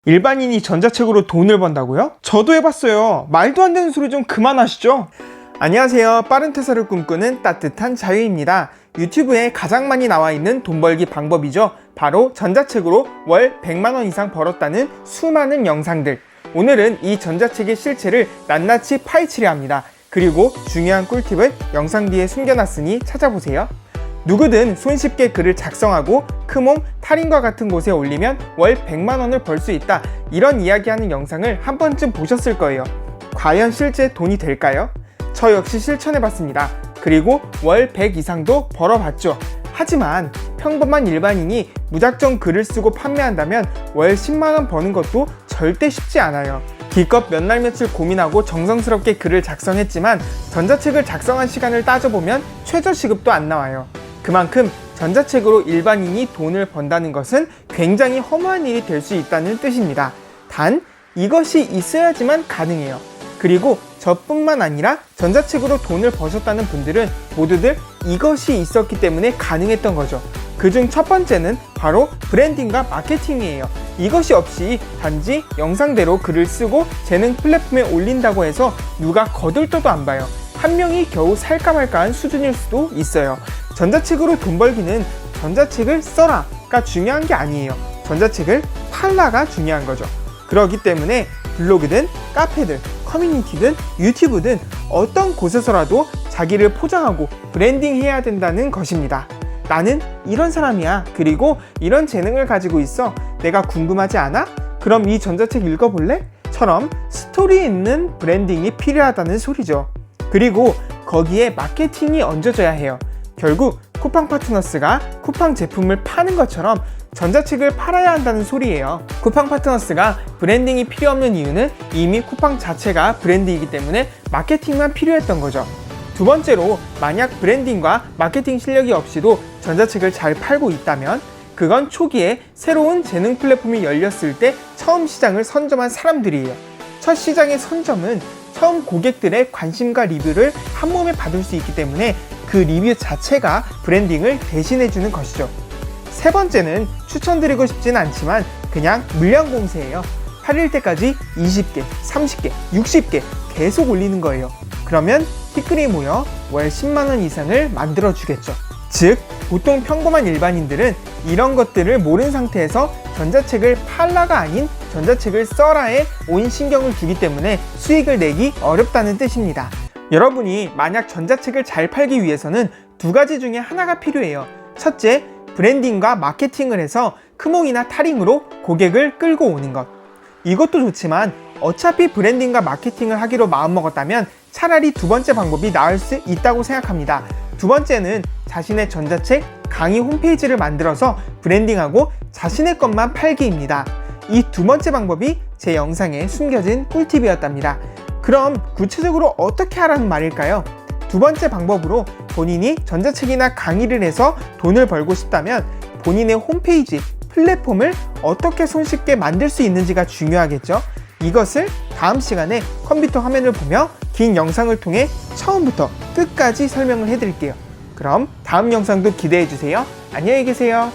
일반인이 전자책으로 돈을 번다고요? 저도 해봤어요. 말도 안 되는 소리 좀 그만하시죠. 안녕하세요. 빠른 퇴사를 꿈꾸는 따뜻한 자유입니다. 유튜브에 가장 많이 나와 있는 돈 벌기 방법이죠. 바로 전자책으로 월 100만원 이상 벌었다는 수많은 영상들. 오늘은 이 전자책의 실체를 낱낱이 파헤치려 합니다. 그리고 중요한 꿀팁은 영상 뒤에 숨겨놨으니 찾아보세요. 누구든 손쉽게 글을 작성하고 크몽, 탈인과 같은 곳에 올리면 월 100만원을 벌 수 있다, 이런 이야기하는 영상을 한 번쯤 보셨을 거예요. 과연 실제 돈이 될까요? 저 역시 실천해봤습니다. 그리고 월 100 이상도 벌어봤죠. 하지만 평범한 일반인이 무작정 글을 쓰고 판매한다면 월 10만원 버는 것도 절대 쉽지 않아요. 기껏 몇 날 며칠 고민하고 정성스럽게 글을 작성했지만 전자책을 작성한 시간을 따져보면 최저시급도 안 나와요. 그만큼 전자책으로 일반인이 돈을 번다는 것은 굉장히 허무한 일이 될 수 있다는 뜻입니다. 단, 이것이 있어야지만 가능해요. 그리고 저뿐만 아니라 전자책으로 돈을 버셨다는 분들은 모두들 이것이 있었기 때문에 가능했던 거죠. 그중 첫 번째는 바로 브랜딩과 마케팅이에요. 이것이 없이 단지 영상대로 글을 쓰고 재능 플랫폼에 올린다고 해서 누가 거들떠도 안 봐요. 한 명이 겨우 살까 말까한 수준일 수도 있어요. 전자책으로 돈 벌기는 전자책을 써라가 중요한 게 아니에요. 전자책을 팔라가 중요한 거죠. 그렇기 때문에 블로그든 카페든 커뮤니티든 유튜브든 어떤 곳에서라도 자기를 포장하고 브랜딩해야 된다는 것입니다. 나는 이런 사람이야. 그리고 이런 재능을 가지고 있어. 내가 궁금하지 않아? 그럼 이 전자책 읽어볼래? 처럼 스토리 있는 브랜딩이 필요하다는 소리죠. 그리고 거기에 마케팅이 얹어져야 해요. 결국 쿠팡 파트너스가 쿠팡 제품을 파는 것처럼 전자책을 팔아야 한다는 소리예요. 쿠팡 파트너스가 브랜딩이 필요 없는 이유는 이미 쿠팡 자체가 브랜드이기 때문에 마케팅만 필요했던 거죠. 두 번째로, 만약 브랜딩과 마케팅 실력이 없이도 전자책을 잘 팔고 있다면 그건 초기에 새로운 재능 플랫폼이 열렸을 때 처음 시장을 선점한 사람들이에요. 첫 시장의 선점은 처음 고객들의 관심과 리뷰를 한 몸에 받을 수 있기 때문에 그 리뷰 자체가 브랜딩을 대신해주는 것이죠. 세 번째는 추천드리고 싶진 않지만 그냥 물량 공세예요. 팔릴 때까지 20개, 30개, 60개 계속 올리는 거예요. 그러면 티끌이 모여 월 10만원 이상을 만들어주겠죠. 즉, 보통 평범한 일반인들은 이런 것들을 모르는 상태에서 전자책을 팔라가 아닌 전자책을 써라에 온 신경을 두기 때문에 수익을 내기 어렵다는 뜻입니다. 여러분이 만약 전자책을 잘 팔기 위해서는 두 가지 중에 하나가 필요해요. 첫째, 브랜딩과 마케팅을 해서 크몽이나 타링으로 고객을 끌고 오는 것. 이것도 좋지만 어차피 브랜딩과 마케팅을 하기로 마음먹었다면 차라리 두 번째 방법이 나을 수 있다고 생각합니다. 두 번째는 자신의 전자책 강의 홈페이지를 만들어서 브랜딩하고 자신의 것만 팔기입니다. 이 두 번째 방법이 제 영상에 숨겨진 꿀팁이었답니다. 그럼 구체적으로 어떻게 하라는 말일까요? 두 번째 방법으로 본인이 전자책이나 강의를 해서 돈을 벌고 싶다면 본인의 홈페이지, 플랫폼을 어떻게 손쉽게 만들 수 있는지가 중요하겠죠? 이것을 다음 시간에 컴퓨터 화면을 보며 긴 영상을 통해 처음부터 끝까지 설명을 해드릴게요. 그럼 다음 영상도 기대해주세요. 안녕히 계세요.